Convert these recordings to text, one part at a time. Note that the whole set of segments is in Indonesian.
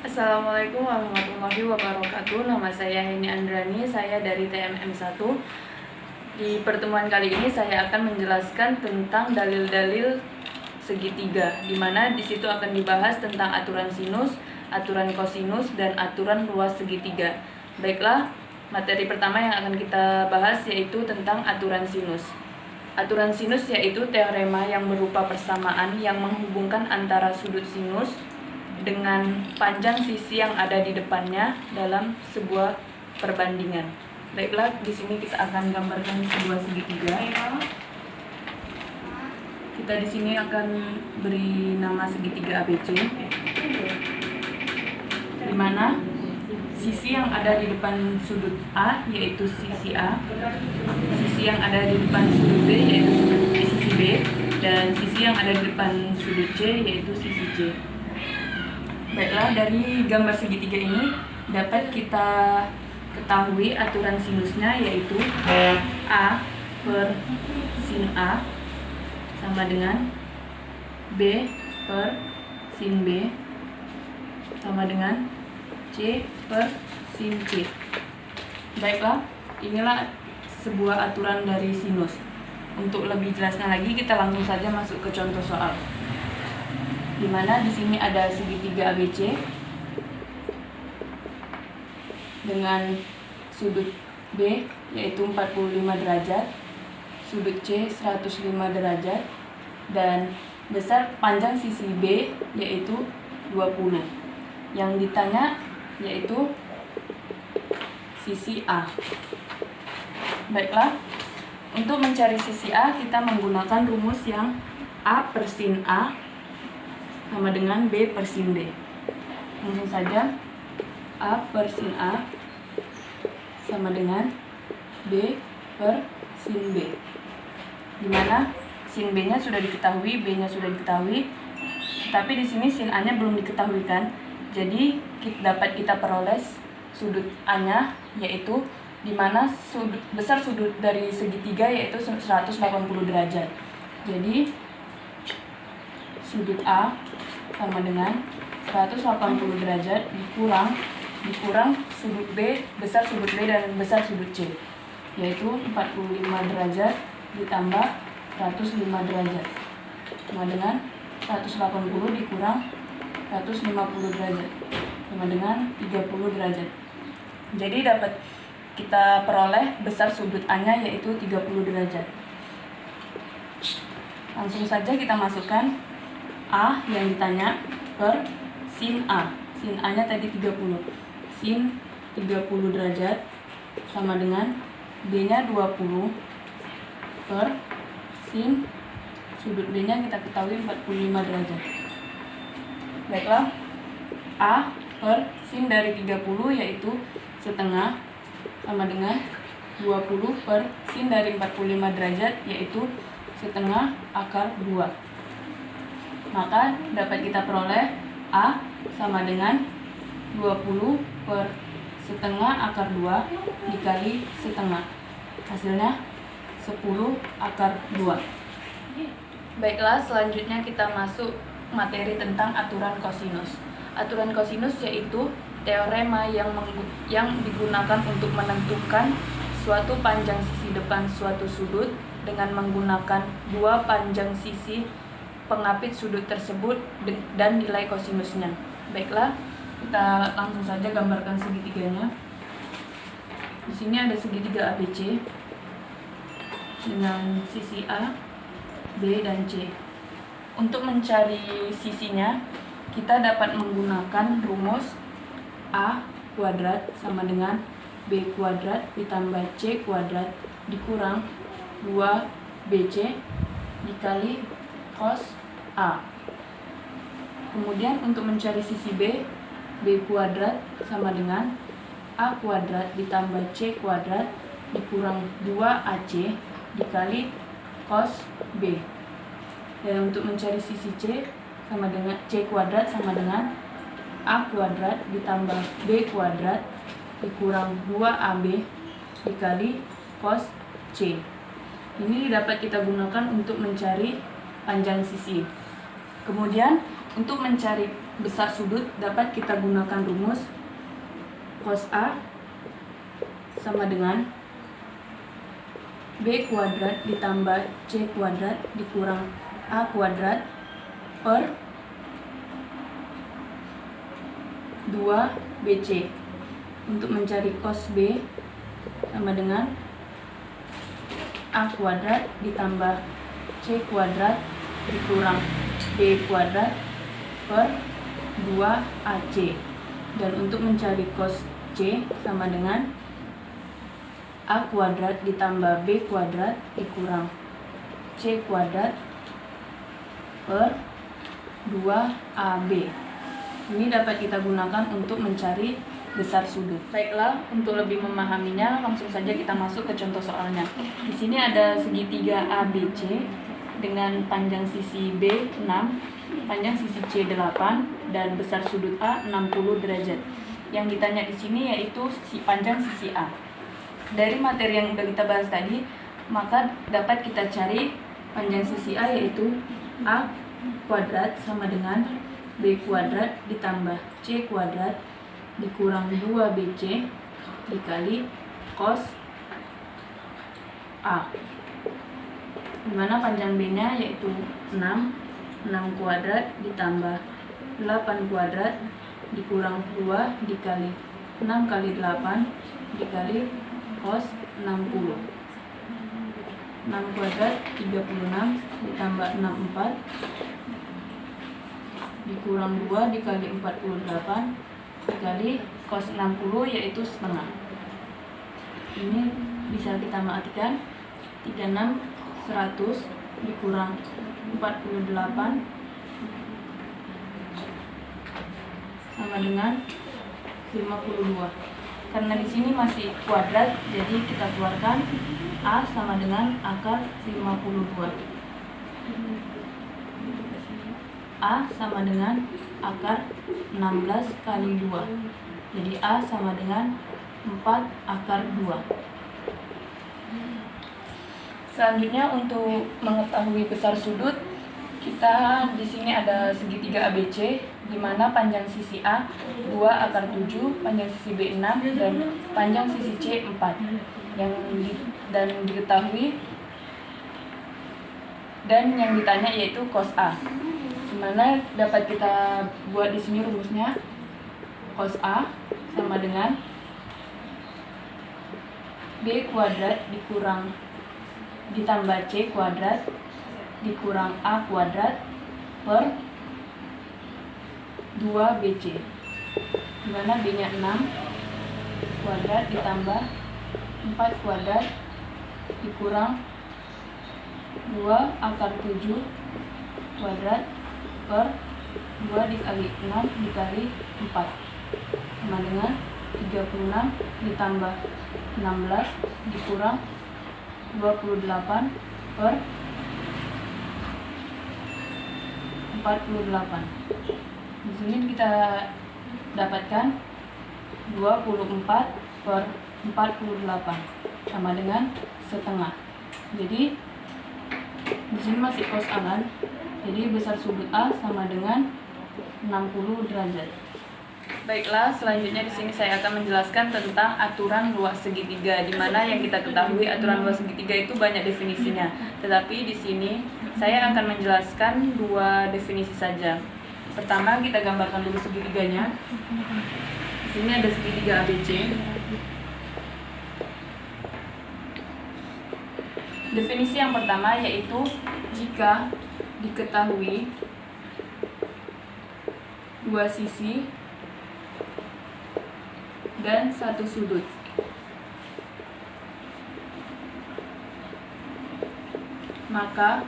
Assalamualaikum warahmatullahi wabarakatuh. Nama saya Heni Andrani, saya dari TMM 1. Di pertemuan kali ini saya akan menjelaskan tentang dalil-dalil segitiga, di mana di situ akan dibahas tentang aturan sinus, aturan kosinus, dan aturan ruas segitiga. Baiklah, materi pertama yang akan kita bahas yaitu tentang aturan sinus. Aturan sinus yaitu teorema yang berupa persamaan yang menghubungkan antara sudut sinus dengan panjang sisi yang ada di depannya dalam sebuah perbandingan. Baiklah, di sini kita akan gambarkan sebuah segitiga. Kita di sini akan beri nama segitiga ABC, di mana sisi yang ada di depan sudut A yaitu sisi A, sisi yang ada di depan sudut B yaitu sisi B, dan sisi yang ada di depan sudut C yaitu sisi C. Baiklah, dari gambar segitiga ini dapat kita ketahui aturan sinusnya yaitu A per sin A sama dengan B per sin B sama dengan C per sin C. Baiklah, inilah sebuah aturan dari sinus. Untuk lebih jelasnya lagi, kita langsung saja masuk ke contoh soal. Di mana di sini ada segitiga ABC dengan sudut B yaitu 45 derajat, sudut C 105 derajat, dan besar panjang sisi B yaitu 20. Yang ditanya yaitu sisi A. Baiklah, untuk mencari sisi A kita menggunakan rumus yang A per sin A sama dengan B per sin B. Langsung saja, A per sin A sama dengan B per sin B, dimana sin B nya sudah diketahui, B nya sudah diketahui, tapi di sini sin A nya belum diketahui kan. Jadi dapat kita peroleh sudut A nya, yaitu dimana besar sudut dari segitiga yaitu 180 derajat. Jadi sudut A sama dengan 180 derajat dikurang sudut B, besar sudut B dan besar sudut C, yaitu 45 derajat ditambah 105 derajat sama dengan 180 dikurang 150 derajat sama dengan 30 derajat. Jadi dapat kita peroleh besar sudut A nya yaitu 30 derajat. Langsung saja kita masukkan A yang ditanya per sin A. Sin A nya tadi 30. Sin 30 derajat sama dengan B nya 20 per sin sudut B nya kita ketahui 45 derajat. Baiklah, A per sin dari 30 yaitu setengah sama dengan 20 per sin dari 45 derajat yaitu setengah akar 2. Maka dapat kita peroleh A sama dengan 20 per setengah akar 2 dikali setengah. Hasilnya 10 akar 2. Baiklah, selanjutnya kita masuk materi tentang aturan kosinus. Aturan kosinus yaitu teorema yang digunakan untuk menentukan suatu panjang sisi depan suatu sudut dengan menggunakan dua panjang sisi pengapit sudut tersebut dan nilai kosinusnya. Baiklah, kita langsung saja gambarkan segitiganya. Di sini ada segitiga ABC dengan sisi A, B, dan C. Untuk mencari sisinya, kita dapat menggunakan rumus A kuadrat sama dengan B kuadrat ditambah C kuadrat dikurang 2BC dikali cos A. Kemudian untuk mencari sisi B, B kuadrat sama dengan A kuadrat ditambah C kuadrat dikurang 2AC dikali cos B. Dan untuk mencari sisi C sama dengan C kuadrat sama dengan A kuadrat ditambah B kuadrat dikurang 2AB dikali cos C. Ini dapat kita gunakan untuk mencari panjang sisi. Kemudian Untuk mencari besar sudut dapat kita gunakan rumus cos A sama dengan B kuadrat ditambah C kuadrat dikurang A kuadrat per 2BC. Untuk mencari cos B sama dengan A kuadrat ditambah C kuadrat dikurang B kuadrat per 2AC. Dan untuk mencari cos C sama dengan A kuadrat ditambah B kuadrat dikurang C kuadrat per 2AB. Ini dapat kita gunakan untuk mencari besar sudut. Baiklah, untuk lebih memahaminya langsung saja kita masuk ke contoh soalnya. Di sini ada segitiga ABC dengan panjang sisi B 6, panjang sisi C 8 dan besar sudut A 60 derajat. Yang ditanya di sini yaitu panjang sisi A. Dari materi yang sudah kita bahas tadi, maka dapat kita cari panjang sisi A yaitu A kuadrat sama dengan B kuadrat ditambah C kuadrat dikurang 2BC dikali cos A, dimana panjang B nya yaitu 6 kuadrat ditambah 8 kuadrat dikurang 2 dikali 6 kali 8 dikali cos 60. 6 kuadrat 36 ditambah 64 dikurang 2 dikali 48 dikali cos 60 yaitu setengah. Ini bisa kita artikan 36 100 dikurang 48 sama dengan 52. Karena di sini masih kuadrat, jadi kita keluarkan A sama dengan akar 52. A sama dengan akar 16 kali 2. Jadi A sama dengan 4 akar 2. Selanjutnya untuk mengetahui besar sudut, kita di sini ada segitiga ABC di mana panjang sisi A 2 akar 7, panjang sisi B 6 dan panjang sisi C 4. Dan diketahui dan yang ditanya yaitu cos A. Dimana dapat kita buat di sini rumusnya cos A sama dengan B kuadrat dikurang ditambah C kuadrat dikurang A kuadrat per 2BC, dimana B nya 6 kuadrat ditambah 4 kuadrat dikurang 2 akar 7 kuadrat per 2 dikali 6 dikali 4 sama dengan 36 ditambah 16 dikurang 28 per 48. Di sini kita dapatkan 24 per 48 sama dengan setengah. Jadi di sini masih cos A kan? Jadi besar sudut A sama dengan 60 derajat. Baiklah, selanjutnya di sini saya akan menjelaskan tentang aturan luas segitiga, di mana yang kita ketahui aturan luas segitiga itu banyak definisinya. Tetapi di sini saya akan menjelaskan 2 definisi saja. Pertama, kita gambarkan dulu segitiganya. Di sini ada segitiga ABC. Definisi yang pertama yaitu jika diketahui 2 sisi dan 1 sudut, maka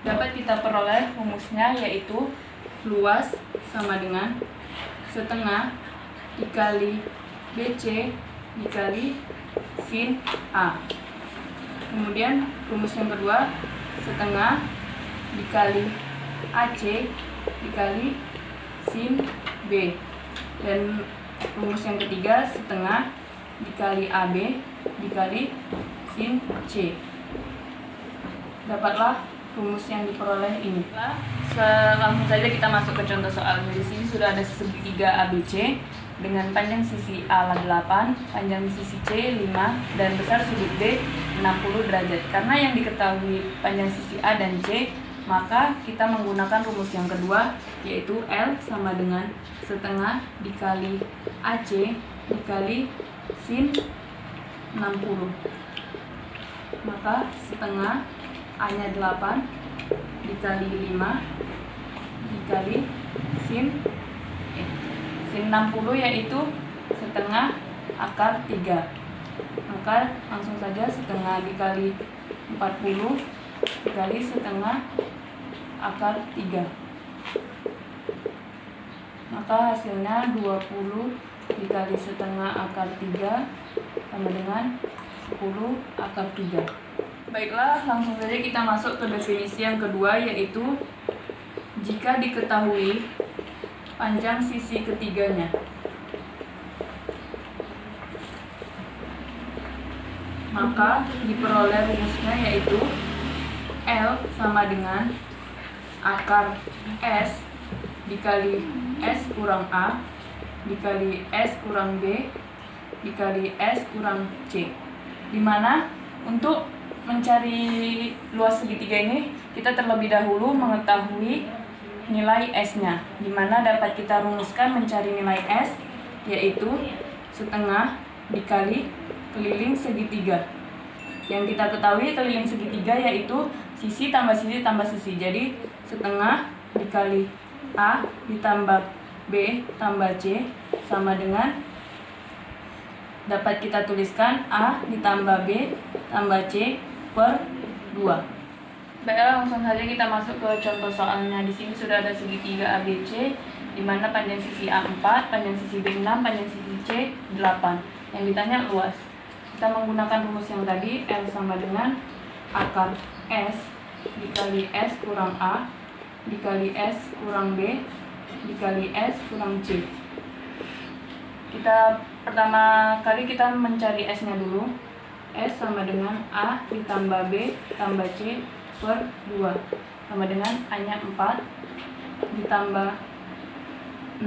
dapat kita peroleh rumusnya yaitu luas sama dengan setengah dikali BC dikali sin A. Kemudian rumus yang kedua setengah dikali AC dikali sin B. Dan rumus yang ketiga setengah dikali AB dikali sin C. Dapatlah rumus yang diperoleh ini. Langsung saja kita masuk ke contoh soal. Di sini sudah ada segitiga ABC dengan panjang sisi A 8, panjang sisi C 5, dan besar sudut B 60 derajat. Karena yang diketahui panjang sisi A dan C, maka kita menggunakan rumus yang kedua, yaitu L sama dengan setengah dikali AC dikali sin 60. Maka setengah A-nya 8 dikali 5 dikali sin 60, yaitu setengah akar 3. Maka langsung saja setengah dikali 40 dikali setengah akar 3. Maka hasilnya 20 dikali setengah akar 3 sama dengan 10 akar 3. Baiklah, langsung saja kita masuk ke definisi yang kedua, yaitu jika diketahui panjang sisi ketiganya. Maka diperoleh rumusnya, yaitu L sama dengan akar S dikali S kurang A dikali S kurang B dikali S kurang C. Dimana untuk mencari luas segitiga ini, kita terlebih dahulu mengetahui nilai S-nya, dimana dapat kita rumuskan mencari nilai S, yaitu setengah dikali keliling segitiga. Yang kita ketahui keliling segitiga yaitu sisi tambah sisi tambah sisi. Jadi setengah dikali A ditambah B tambah C sama dengan, dapat kita tuliskan A ditambah B tambah C per 2. Baiklah, langsung saja kita masuk ke contoh soalnya. Di sini sudah ada segitiga ABC, di mana panjang sisi A 4, panjang sisi B 6, panjang sisi C 8. Yang ditanya luas. Kita menggunakan rumus yang tadi, L sama dengan akar S dikali S kurang A dikali S kurang B dikali S kurang C. Pertama kali kita mencari S-nya dulu. S sama dengan A ditambah B tambah C per 2 sama dengan A-nya 4 ditambah 6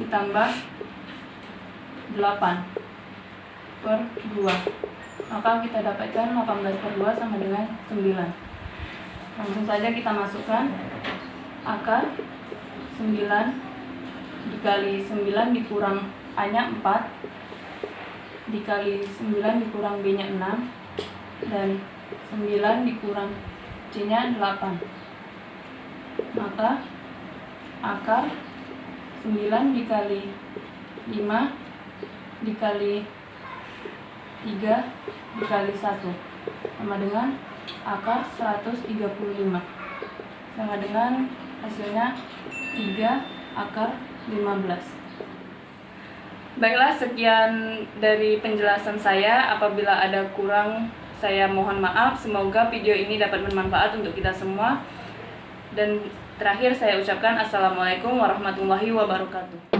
ditambah 8 per 2. Maka kita dapatkan 18 per 2 sama dengan 9. Langsung saja kita masukkan akar 9 dikali 9 dikurang A-nya 4 dikali 9 dikurang B-nya 6 dan 9 dikurang C-nya 8. Maka akar 9 dikali 5 dikali 3 dikali 1 sama dengan akar 135 sama dengan hasilnya 3 akar 15. Baiklah, sekian dari penjelasan saya. Apabila ada kurang, saya mohon maaf. Semoga video ini dapat bermanfaat untuk kita semua. Dan terakhir saya ucapkan Assalamualaikum warahmatullahi wabarakatuh.